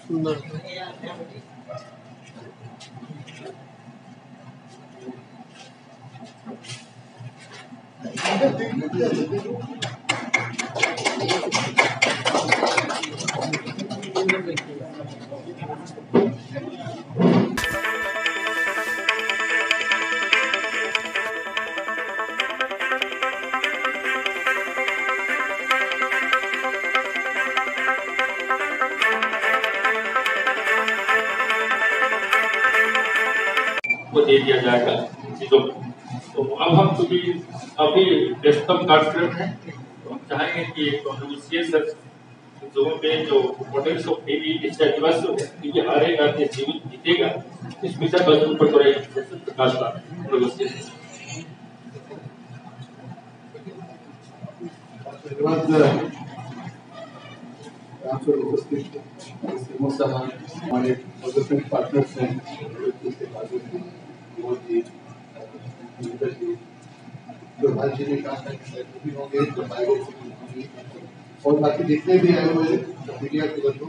सुंदर को दे दिया जाएगा चीजों को। तो अब हम चूंकि अभी डेस्कटॉप कार्यक्रम है, तो हम चाहेंगे कि जोन में जो इम्पोर्टेंस ऑफ इसका दिवस क्योंकि हारेगा जीवित जीतेगा, इस विषय पर ऊपर थोड़ा प्रकाश उपस्थित हमारे डेवलपमेंट पार्टनर्स हैं, जो भाई जी ने कहा था कि होंगे और बाकी जितने भी आए हुए मीडिया के बंधु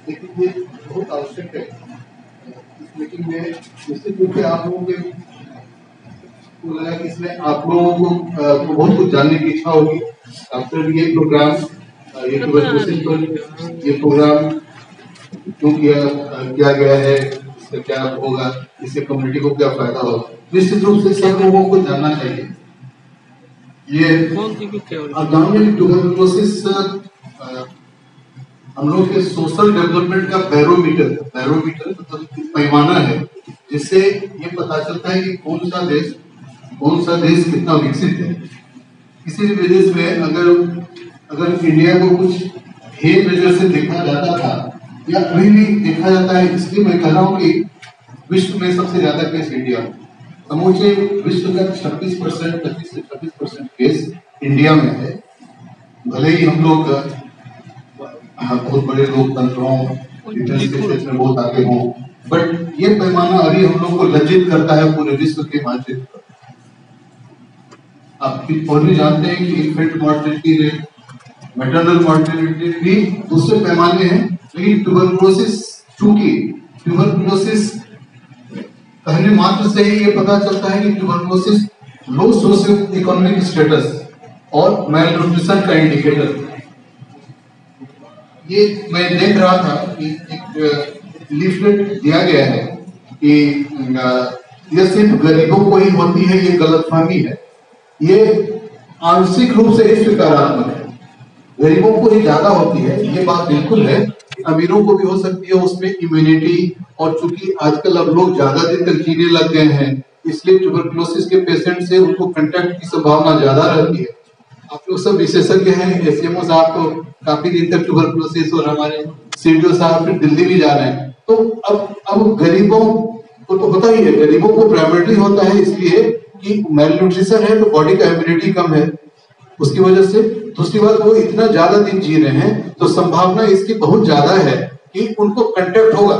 लेकिन ये बहुत आवश्यक है। इस मीटिंग में निश्चित रूप से आप लोगों को लगा कि इसमें आप लोगों को बहुत कुछ जानने की इच्छा होगी। आफ्टर ये प्रोग्राम ये प्रोग्राम क्यों किया गया है, इससे क्या होगा, इससे कम्युनिटी को क्या फायदा होगा, निश्चित रूप से सब लोगों को जानना चाहिए। ये ट्यूबरकुलोसिस हम लोग के सोशल डेवलपमेंट का बैरोमीटर मतलब पैमाना है, जिससे ये पता चलता है कि कौन सा देश कितना विकसित है। किसी भी विदेश में अगर इंडिया को कुछ हेय नजर से देखा जाता था या अभी भी देखा जाता है, इसलिए मैं कह रहा हूँ कि विश्व में सबसे ज्यादा केस इंडिया में, समूचे विश्व का 25% से 26% केस इंडिया में है। भले ही हम लोग बहुत बड़े लोकतंत्र हों, में बहुत आगे हों, बट ये पैमाना अभी हम लोग को लज्जित करता है पूरे विश्व के मानचित्र पर। आप और भी जानते हैं कि infant mortality rate, maternal mortality भी दूसरे पैमाने हैं, लेकिन ट्यूबरकुलोसिस कहने मात्र से ही ये पता चलता है कि ट्यूबरकुलोसिस लो सोशियो इकोनॉमिक स्टेटस और मैल न्यूट्रिशन का इंडिकेटर। ये मैं देख रहा था कि एक लीफलेट दिया गया है कि यह सिर्फ गरीबों को ही होती है, ये गलतफहमी है। ये आंशिक रूप से स्वीकारात्मक है, गरीबों को ही ज्यादा होती है, ये बात बिल्कुल है। अमीरों को भी हो सकती है, उसमें इम्यूनिटी, और चूंकि आजकल अब लोग ज्यादा दिन तक जीने लग गए हैं, इसलिए ट्यूबरकुलोसिस के पेशेंट से उनको कंटैक्ट की संभावना ज्यादा रहती है। आप लोग सब विशेषज्ञ हैं, एसएमओ साहब तो काफी दिन तक ट्यूबरकुलोसिस, और हमारे सीडीओ साहब फिर दिल्ली भी जा रहे हैं। तो अब गरीबों को तो पता ही है, गरीबों को प्राइमरीली होता है इसलिए कि मेल न्यूट्रिशन है, तो बॉडी का इम्यूनिटी कम है, उसकी वजह से। दूसरी बात, वो इतना ज्यादा दिन जी रहे हैं तो संभावना इसकी बहुत ज्यादा है कि उनको कंटैक्ट होगा।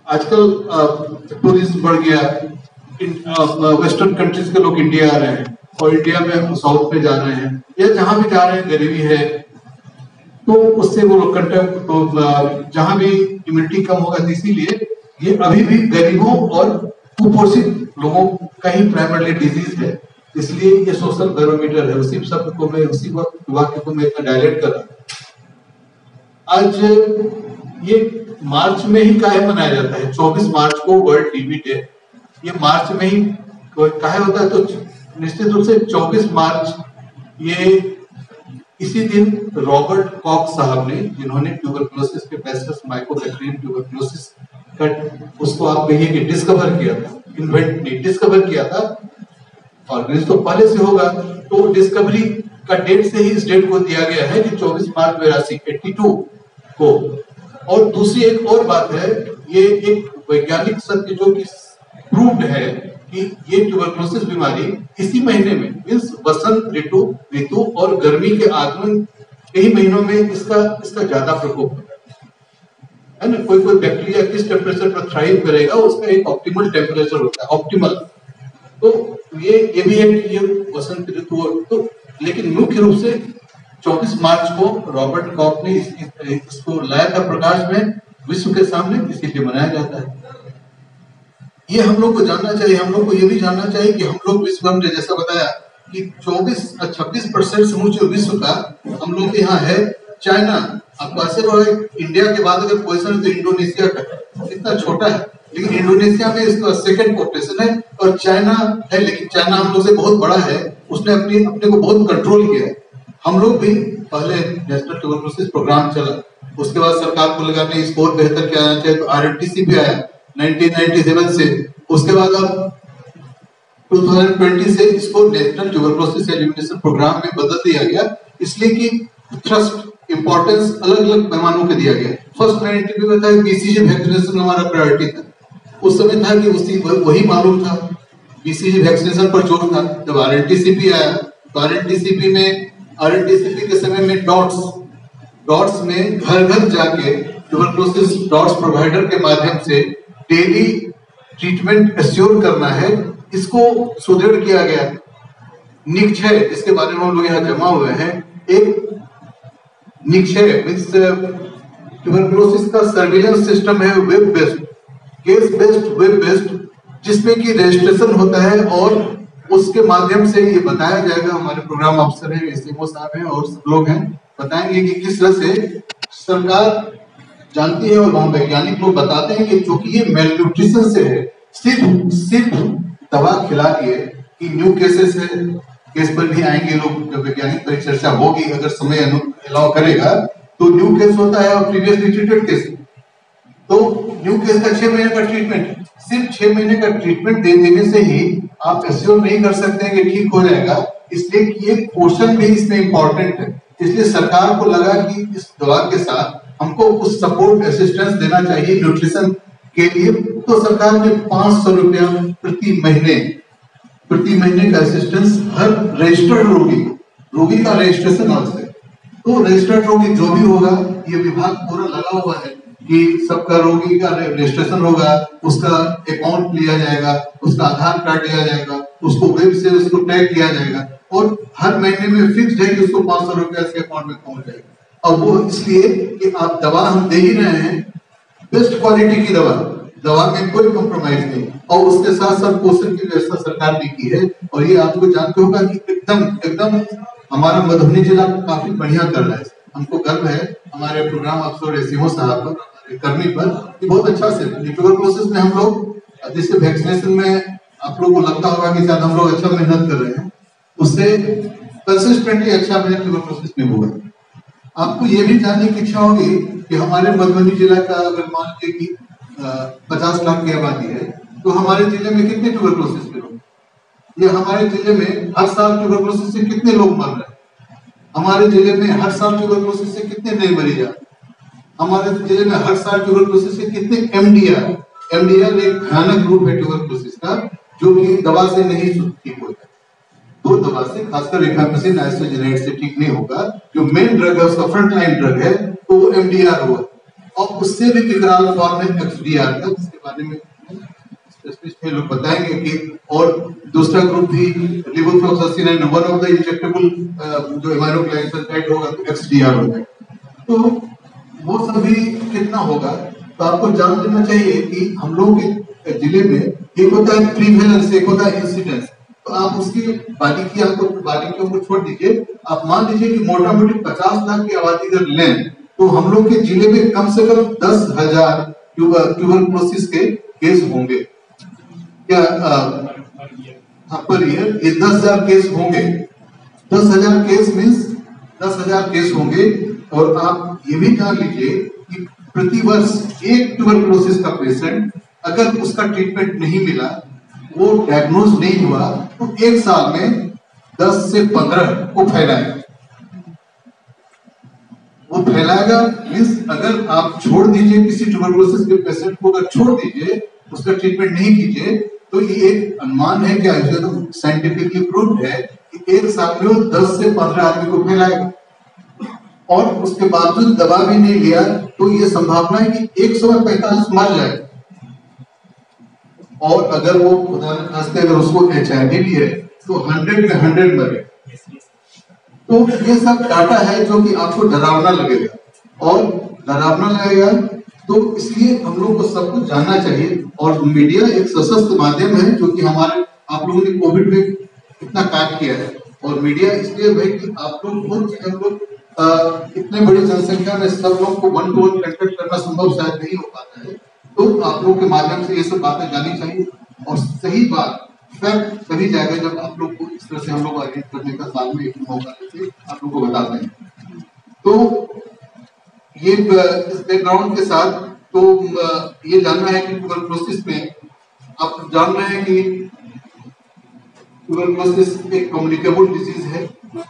आजकल टूरिज्म बढ़ गया, वेस्टर्न कंट्रीज के लोग इंडिया आ रहे हैं और इंडिया में साउथ में जा रहे हैं, या जहां भी जा रहे हैं गरीबी है, तो उससे वो लोग कंटैक्ट, तो जहां भी इम्यूनिटी कम होगा, इसीलिए ये अभी भी गरीबों और कुपोषित लोगों का ही प्राइमरी डिजीज है। इसलिए ये सोशल बैरोमीटर है। उसी शब्द को मैं, उसी वाक्य को मैं डायलेक्ट कर रहा। आज ये मार्च में ही काहे मनाया जाता है? 24 मार्च को वर्ल्ड टीबी डे, ये मार्च में ही काहे होता है? तो निश्चित रूप से 24 मार्च, ये इसी दिन रॉबर्ट कॉक्स साहब ने, जिन्होंने ट्यूबरकुलोसिस के बैसिलस माइकोबैक्टीरियम ट्यूबरकुलोसिस का, उसको आप कहिए कि डिस्कवर किया था, इन्वेंट नहीं, डिस्कवर किया था। ऑर्गेनिज्म तो पहले से होगा, तो डिस्कवरी का डेट से ही इस डेट को दिया गया है कि 24 मार्च 82 को। और दूसरी एक और बात है, ये एक वैज्ञानिक सत्य जो कि प्रूव्ड है कि ये ट्यूबरकुलोसिस बीमारी इसी महीने में मीन्स वसंत ऋतु और गर्मी के आगमन यही महीनों में इसका ज्यादा प्रकोप होता है ना। कोई बैक्टीरिया किस टेम्परेचर पर थ्राइव करेगा उसका एक ऑप्टिमल टेम्परेचर होता है, ऑप्टिमल। तो ये भी है कि ये वसंत ऋतु तो, लेकिन मुख्य रूप से 24 मार्च को रॉबर्ट कॉक ने इसको लाया था प्रकाश में विश्व के सामने, इसीलिए मनाया जाता है। ये हम लोग को जानना चाहिए, हम लोग को ये भी जानना चाहिए कि हम लोग विश्व में जैसा बताया कि 26% समूचे विश्व का हम लोग के यहाँ है। चाइना, आपको आश्चर्य होगा इंडिया के बाद अगर पोजीशन है तो इंडोनेशिया का, इतना छोटा है, लेकिन इंडोनेशिया में इसका सेकंड पोजीशन है। और चाइना है, लेकिन चाइना हम लोग से बहुत बड़ा है, उसने अपने को बहुत कंट्रोल किया है। हम लोग भी पहले नेशनल ट्यूबरकुलोसिस प्रोग्राम चला, उसके बाद सरकार को लगा नहीं स्कोर बेहतर किया जाना चाहिए तो RNTC भी आया 1997 से। उसके बाद अब 2020 से इसको नेशनल ट्यूबरकुलोसिस एलिमिनेशन प्रोग्राम में बदल दिया गया, इसलिए कि थ्रस्ट इंपॉर्टेंस अलग अलग पैमानों पे दिया गया। फर्स्ट 90 में था BCG वैक्सीनेशन हमारा प्रायोरिटी था, उस समय था कि उसी वही मालूम था, BCG वैक्सीनेशन पर जोर था। जब RNTCP आया तो RNTCP के समय में डॉट्स में घर घर जाके ट्यूबरकुलोसिस डॉट्स प्रोवाइडर के माध्यम से डेली ट्रीटमेंट एश्योर करना है, इसको सुदृढ़ किया गया। निक्षय, इसके बारे में हम लोग यहाँ जमा हुए हैं, एक निक्षय मीन्स ट्यूबरकुलोसिस का सर्विलेंस सिस्टम है, web based, case based, web based, जिसमें कि रजिस्ट्रेशन होता है और उसके माध्यम से ये बताया जाएगा। हमारे प्रोग्राम अफसर हैं, SMO साहब हैं और सब लोग हैं, बताएंगे कि किस तरह से सरकार जानती है और वहां वैज्ञानिक लोग बताते हैं कि चूंकि ये मेलन्यूट्रिशन से है, सिर्फ दवा खिला के कि न्यू केसेस है, केस पर भी आएंगे लोग जब वैज्ञानिक परिचर्चा होगी, अगर समय अलाउ करेगा तो न्यू केस होता है और प्रीवियसली ट्रीटेड केस। तो न्यू केस का 6 महीने का ट्रीटमेंट, सिर्फ 6 महीने का ट्रीटमेंट दे देने से ही आप एश्योर नहीं कर सकते हैं कि ठीक हो जाएगा, इसलिए कि ये पोर्शन भी इसमें इंपॉर्टेंट है। इसलिए सरकार को लगा कि इस दवा के साथ हमको कुछ सपोर्ट असिस्टेंस देना चाहिए न्यूट्रिशन के लिए, तो सरकार ने 500 रुपया प्रति महीने का असिस्टेंस हर रजिस्टर्ड रोगी का रजिस्ट्रेशन आवश्यक। तो रजिस्टर्ड रोगी जो भी होगा, ये विभाग पूरा लगा हुआ है कि सबका रोगी का रजिस्ट्रेशन होगा, उसका अकाउंट लिया जाएगा, उसका आधार कार्ड लिया जाएगा, उसको वेब से उसको टैग किया जाएगा और हर महीने में फिक्स है कि उसको 500 रुपया उसके अकाउंट में पहुंच जाएगा। और वो इसलिए कि आप दवा हम दे ही रहे हैं, बेस्ट क्वालिटी की दवा में कोई कॉम्प्रोमाइज नहीं, और उसके साथ साथ पोषण की व्यवस्था सरकार ने की है। और ये आपको जानते होगा कि एकदम हमारा मधुबनी जिला काफी बढ़िया कर रहा है। हमको गर्व है हमारे प्रोग्राम अफसर SMO साहब पर, हमारे कर्मी पर, कि बहुत अच्छा से ट्यूबरकुलोसिस में हम लोग जिससे वैक्सीनेशन में आप लोगों को लगता होगा कि शायद हम लोग अच्छा मेहनत कर रहे हैं, उससे कंसिस्टेंटली अच्छा मेहनत ट्यूबरकुलोसिस में हुआ। आपको ये भी जानने की इच्छा होगी कि हमारे मधुबनी जिला का अगर मान लीजिए कि 50 लाख की आबादी है, तो हमारे जिले में कितने ट्यूबरकुलोसिस के लोग, ये हमारे जिले में हर साल ट्यूबरकुलोसिस से कितने लोग मर रहे हैं, हमारे जिले में हर साल ट्यूबरकुलोसिस से कितने नए मरीज आते, हमारे जिले में हर साल ट्यूबरकुलोसिस से कितने MDR एक भयानक रूप है ट्यूबरकुलोसिस का, जो कि दवा से नहीं ठीक होता। तो दवा से, खासकर रिफैम्पिसिन आइसोजेनाइड से ठीक नहीं होगा, जो मेन ड्रग है उसका फ्रंट लाइन ड्रग है, तो वो MDR होगा। और उससे भी विकराल फॉर्म है XDR का, जिसके बारे में स्पेशलिस्ट में लोग बताएंगे कि, और दूसरा ग्रुप भी levofloxacin, one of the injectable जो इम्यूनोग्लाइकोसाइड होगा तो XDR होगा। तो वो सभी कितना होगा, तो आपको जान लेना चाहिए कि हम लोग के जिले में एक होता है प्रीवेलेंस, एक होता है इंसिडेंस। तो आप उसकी बारीकियों को छोड़ दीजिए, आप मान लीजिए कि मोटा मोटी 50 लाख की आबादी अगर लें, तो हम लोग के जिले में कम से कम 10,000 ट्यूबरकुलोसिस के केस होंगे क्या पर ईयर, ये 10,000 केस होंगे। 10,000 केस मीन्स 10,000 केस होंगे। और आप ये भी जान लीजिए कि प्रतिवर्ष एक ट्यूबरकुलोसिस का पेशेंट अगर उसका ट्रीटमेंट नहीं मिला, वो डायग्नोज नहीं हुआ, तो एक साल में 10 से 15 को फैलाएगा। वो फैलाएगा मीन्स अगर आप छोड़ दीजिए किसी ट्यूबरकुलोसिस के पेशेंट को, अगर छोड़ दीजिए, उसका ट्रीटमेंट नहीं कीजिए, तो ये एक अनुमान है कि तो साइंटिफिकली प्रूव्ड है कि एक साथ में वो 10 से 15 आदमी को फैलाएगा, और उसके बावजूद दवा भी नहीं लिया तो ये संभावना है कि 145 मर जाए। और अगर वो खुदा न खास्ते अगर उसको HIV भी है तो 100 में 100 मरे। तो ये सब डाटा है जो कि आपको डरावना लगेगा, और डरावना लगेगा तो इसलिए हम लोग को सब कुछ जानना चाहिए। और मीडिया एक सशक्त माध्यम है जो कि हमारे आप लोगों ने कोविड में इतना कार्य किया है, और मीडिया इसलिए है कि आप लोग हम लोग इतने बड़ी जनसंख्या में सब लोग को 1 to 1 कंटेक्ट करना संभव शायद नहीं हो पाता है। तो आप लोग के माध्यम से ये सब बातें जानी चाहिए, और सही बात फैक्ट तभी जाएगा जब आप लोग को इस तरह से हम लोग अरेंज करने का साल में एक मौका देते आप लोग को बताते हैं। तो ये इस बैकग्राउंड के साथ तो ये जानना है कि ट्यूबरकुलोसिस में आप जान रहे हैं कि ट्यूबरकुलोसिस एक कम्युनिकेबल डिजीज है,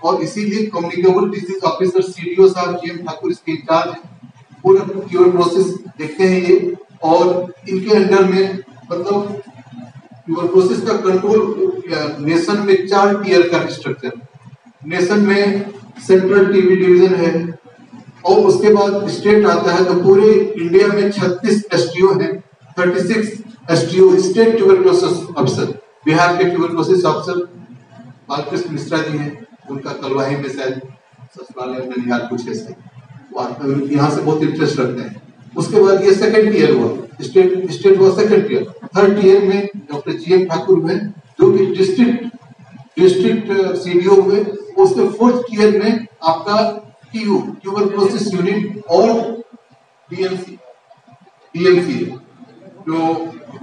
और इसीलिए कम्युनिकेबल डिजीज ऑफिसर CDO साहब GM ठाकुर इसके इंचार्ज है। पूरा ट्यूबरकुलोसिस देखते हैं ये, और इनके अंडर में मतलब ट्यूबरकुलोसिस का कंट्रोल नेशन में 4 टियर का स्ट्रक्चर, नेशन में सेंट्रल TB डिवीजन है, और उसके बाद स्टेट आता है। तो पूरे इंडिया में 36 STO हैं, 36 STO state tuberculosis officer. Bihar के ट्यूबरकुलोसिस ऑफिसर बालकृष्ण मिश्रा जी हैं, उनका कलवाही में शायद ससुराल है ननिहाल कुछ ऐसे, यहाँ से बहुत इंटरेस्ट रखते हैं। उसके बाद ये सेकंड टियर हुआ, स्टेट हुआ सेकंड टियर। थर्ड टियर में डॉक्टर GM ठाकुर हुए जो कि डिस्ट्रिक्ट CDO हुए। उसके फोर्थ टियर में आपका TU ट्यूबरकुलोसिस यूनिट और DMC जो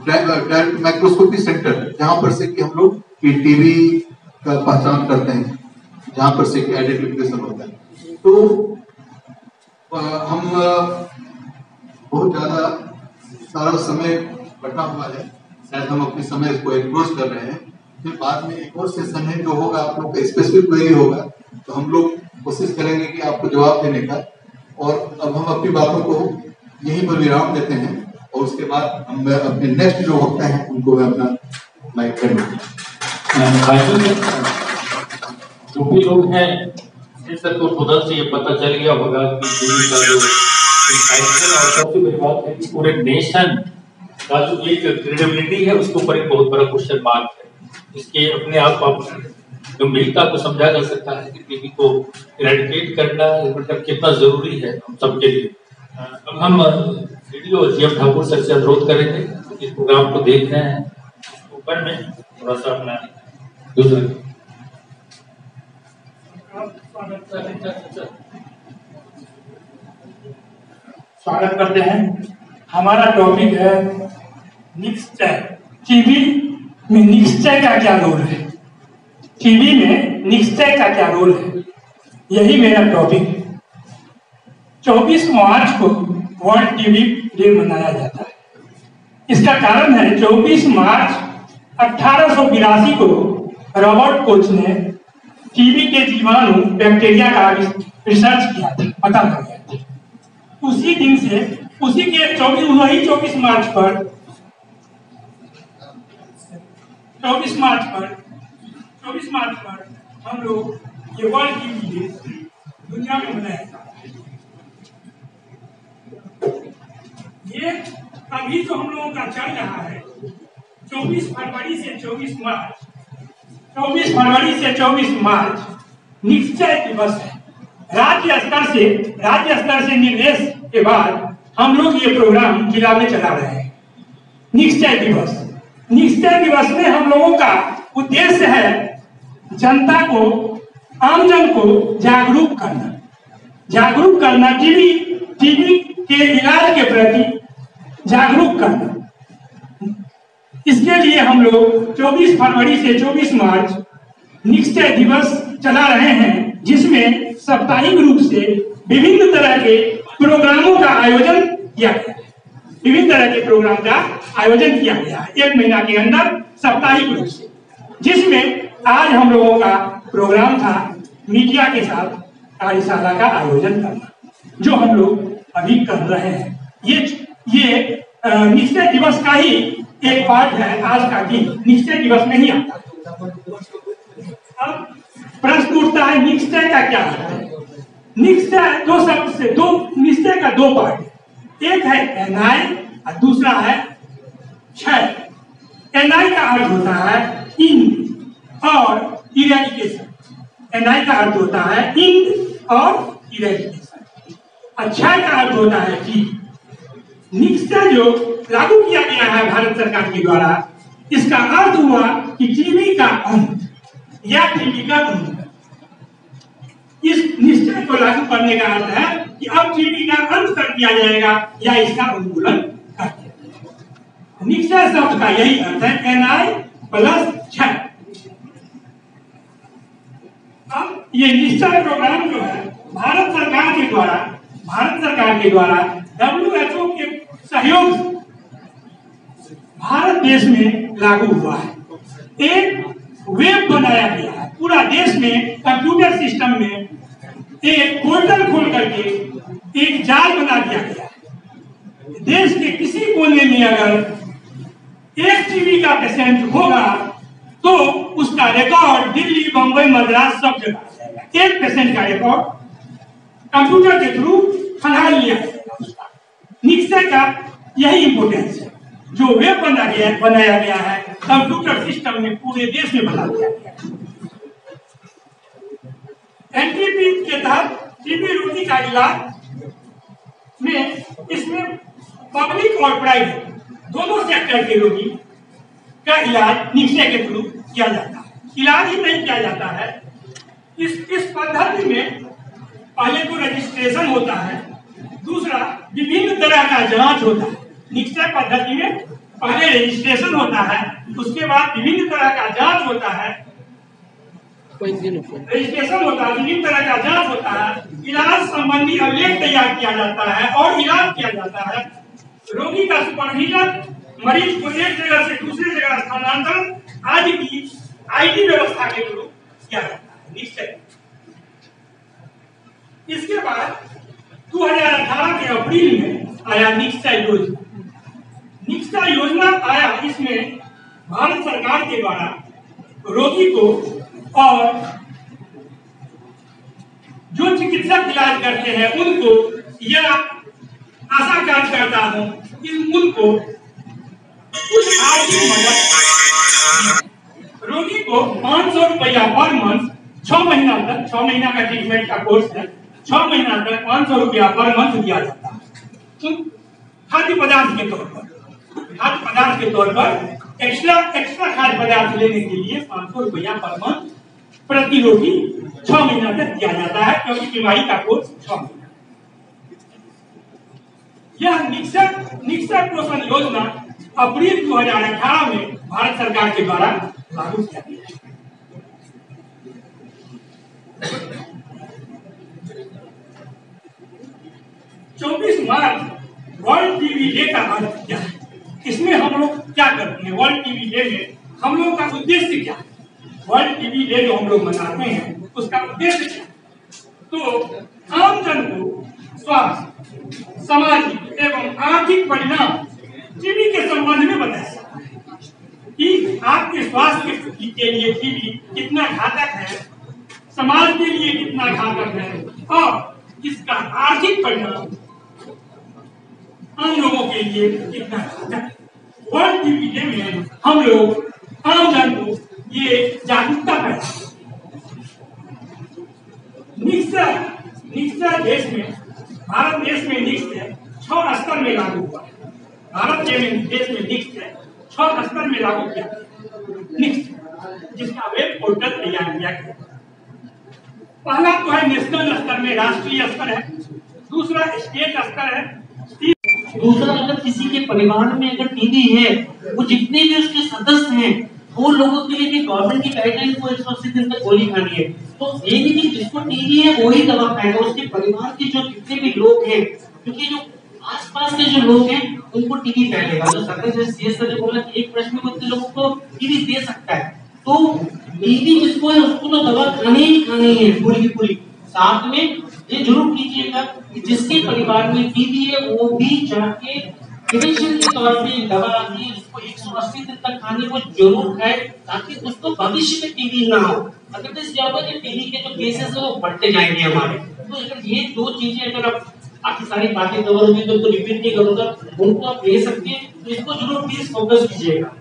डायरेक्ट माइक्रोस्कोपी सेंटर है, जहां पर से कि हम लोग TB का पहचान करते हैं, जहां पर से कि आइडेंटिफिकेशन होता है। तो हम बहुत ज्यादा सारा समय बटा हुआ है, शायद हम अपने समय को एनक्रोच कर रहे हैं। फिर बाद में एक और सेशन है जो होगा, आप लोग का स्पेसिफिक क्वेरी होगा, तो हम लोग कोशिश करेंगे कि आपको जवाब देने का। और अब हम अपनी बातों को यहीं पर विराम देते हैं, और उसके बाद हम अपने नेक्स्ट जो वक्ता है उनको मैं अपना माइक कर दूंगा। जो भी लोग हैं इस सबको खुदा से ये पता चल गया होगा कि दिल्ली का जो और सबसे बड़ी बात है कि पूरे नेशन का जो एक क्रेडिबिलिटी है उसके ऊपर एक बहुत बड़ा क्वेश्चन मार्क है। इसके अपने आप गंभीरता को समझा जा सकता है कि टीबी को इरेडिकेट करना मतलब कितना जरूरी है हम सबके लिए। अब हम CDO GM ठाकुर सर से अनुरोध करेंगे इस प्रोग्राम को देख रहे हैं, ऊपर में थोड़ा सा अपना दूसरे स्वागत करते हैं। हमारा टॉपिक है निश्चय। टीबी में निश्चय का क्या रोल है, टीबी में निश्चय का क्या रोल है, यही मेरा टॉपिक है। 24 मार्च को वर्ल्ड टीबी डे मनाया जाता है। इसका कारण है 24 मार्च 1882 को रॉबर्ट कोच ने टीबी के जीवाणु बैक्टीरिया का रिसर्च किया था, पता लगाया था। उसी दिन से उसी के 24 मार्च पर 24 मार्च पर हम लोग ये वर्ल्ड टीबी डे दुनिया में मनाया जाता है। ये अभी जो हम लोगों का चल रहा है 24 फरवरी से 24 मार्च निश्चय दिवस है। राज्य स्तर से निर्देश के बाद हम लोग ये प्रोग्राम जिला में चला रहे हैं। निश्चय दिवस में हम लोगों का उद्देश्य है जनता को, आमजन को जागरूक करना, टीबी के इलाज के प्रति जागरूक करना। इसके लिए हम लोग 24 फरवरी से 24 मार्च निश्चय दिवस चला रहे हैं, जिसमें साप्ताहिक रूप से विभिन्न तरह के प्रोग्रामों का आयोजन किया गया है। 1 महीना के अंदर साप्ताहिक रूप से, जिसमें आज हम लोगों का प्रोग्राम था मीडिया के साथ कार्यशाला का आयोजन करना, जो हम लोग अभी कर रहे हैं। ये निश्चय दिवस का ही एक पार्ट है आज का दिन, निश्चय दिवस नहीं आता। अब प्रश्न उठता है निश्चय का क्या है? निश्चय दो शब्द से, दो निश्चय का दो पार्ट, एक है एनाई और दूसरा है क्षय। एनाई का अर्थ होता है इन और इरेडिकेशन। एनाई का अर्थ होता है इन और इरेडिकेशन। क्षय का अर्थ होता है कि निश्चय जो लागू किया गया है भारत सरकार के द्वारा, इसका अर्थ हुआ कि टीबी का अंत या टीबी का अंत। इस निश्चय को लागू करने का अर्थ है कि अब टीबी का अंत कर दिया जाएगा या इसका उन्मूलन कर दिया जाएगा। निश्चय शब्द का यही अर्थ है, एनआई प्लस क्षय। अब ये निश्चय प्रोग्राम जो है भारत सरकार के द्वारा WHO के सहयोग से भारत देश में लागू हुआ है। एक वेब बनाया गया है, पूरा देश में कंप्यूटर सिस्टम में एक पोर्टल खोल करके एक जाल बना दिया गया है। देश के किसी कोने में अगर एक टीबी का पेशेंट होगा तो उसका रिकॉर्ड दिल्ली, बंबई, मद्रास सब जगह आ जाएगा। एक पेशेंट का रिकॉर्ड कंप्यूटर के थ्रू खंगाल लिया जाएगा उसका। निश्चय का यही इंपोर्टेंस है, जो वेब बनाया गया है कंप्यूटर सिस्टम में पूरे देश में बना दिया गया है। एनटीपी के तहत टीबी रोगी का इलाज में इसमें पब्लिक और प्राइवेट दोनों सेक्टर के रोगी का इलाज निश्चय के थ्रू किया जाता है। इलाज ही नहीं किया जाता है, इस पद्धति में पहले तो रजिस्ट्रेशन होता है, दूसरा विभिन्न तरह का जांच होता है। निश्चय पद्धति में पहले रजिस्ट्रेशन होता है, उसके बाद विभिन्न तरह का जांच होता है, रजिस्ट्रेशन होता है, विभिन्न तरह का जांच होता है, इलाज संबंधी अभिलेख तैयार किया जाता है और इलाज किया जाता है। रोगी का सुपरविजन, मरीज को एक जगह से दूसरी जगह स्थानांतरण आदि की आईटी व्यवस्था के थ्रू किया जाता है निश्चय। इसके बाद 2018 के अप्रैल में आया निश्चय योजना। निश्चय योजना आया, इसमें भारत सरकार के द्वारा रोगी को और जो चिकित्सक इलाज करते हैं उनको या आशा कार्यकर्ता हो उनको कुछ आर्थिक मदद, रोगी को 500 रुपया पर मंथ 6 महीना तक, 6 महीना का ट्रीटमेंट का कोर्स है, 6 महीना तक 500 रुपया पर मंथ दिया जाता है। खाद्य पदार्थ के तौर पर एक्स्ट्रा खाद्य पदार्थ लेने के लिए 500 रुपया पर मंथ प्रति रोगी 6 महीना तक दिया जाता है, क्योंकि बीमारी का कोर्स 6 महीना। यह निश्चय पोषण योजना अप्रैल 2018 में भारत सरकार के द्वारा लागू किया गया है। 24 मार्च वर्ल्ड टीबी डे का अर्थ क्या है? इसमें हम लोग क्या करते हैं? वर्ल्ड टीबी डे में हम लोग का उद्देश्य क्या है? वर्ल्ड टीबी डे जो हम लोग मनाते हैं उसका उद्देश्य क्या है? तो आम जन को स्वास्थ्य, सामाजिक एवं आर्थिक परिणाम टीबी के संबंध में बताया कि आपके स्वास्थ्य के लिए टीबी कितना घातक है, समाज के लिए कितना घातक है और इसका आर्थिक परिणाम आम लोगों के लिए कितना घातक है। वर्ल्ड टीबी डे में हम लोग आम जन को ये जागरूकता पैदा। निश्चय देश में, भारत देश में निश्चय 6 स्तर में लागू हुआ है। भारत देश में निश्चय 6 स्तर में लागू किया निश्चय, जिसका वेब पोर्टल तैयार किया गया। पहला तो है नेशनल स्तर में, राष्ट्रीय स्तर है, दूसरा स्टेट स्तर है, दूसरा अगर किसी के परिवार में अगर टीबी है, वो जितने भी उसके सदस्य हैं वो लोगों के लिए भी गवर्नमेंट की गाइडलाइन को 180 दिन तक गोली खानी है। तो ये नहीं कि जिसको टीबी है वही दवा खाएगा, उसके परिवार के जो जितने भी लोग हैं, क्योंकि जो आसपास के जो लोग हैं उनको टीबी फैलेगा। जो सरकार सीएस ने बोला कि एक प्रश्न में उतने लोगों को टीबी दे सकता है, तो टीबी जिसको है उसको तो दवा खानी ही खानी है पूरी की पूरी। साथ में ये जरूर कीजिएगा कि जिसके परिवार में टीबी है वो भी जाके प्रिवेंशन के तौर पे दवा आती है उसको 180 दिन तक खानी वो जरूर खाए ताकि उसको भविष्य में टीबी ना हो। अदरवाइज क्या होगा कि टीबी के जो केसेस है वो बढ़ते जाएंगे हमारे। तो अगर ये दो चीजें अगर आप बाकी सारी बातें कवर होगी तो रिपीट नहीं करूंगा, उनको आप ले सकते हैं, तो इसको जरूर प्लीज फोकस कीजिएगा।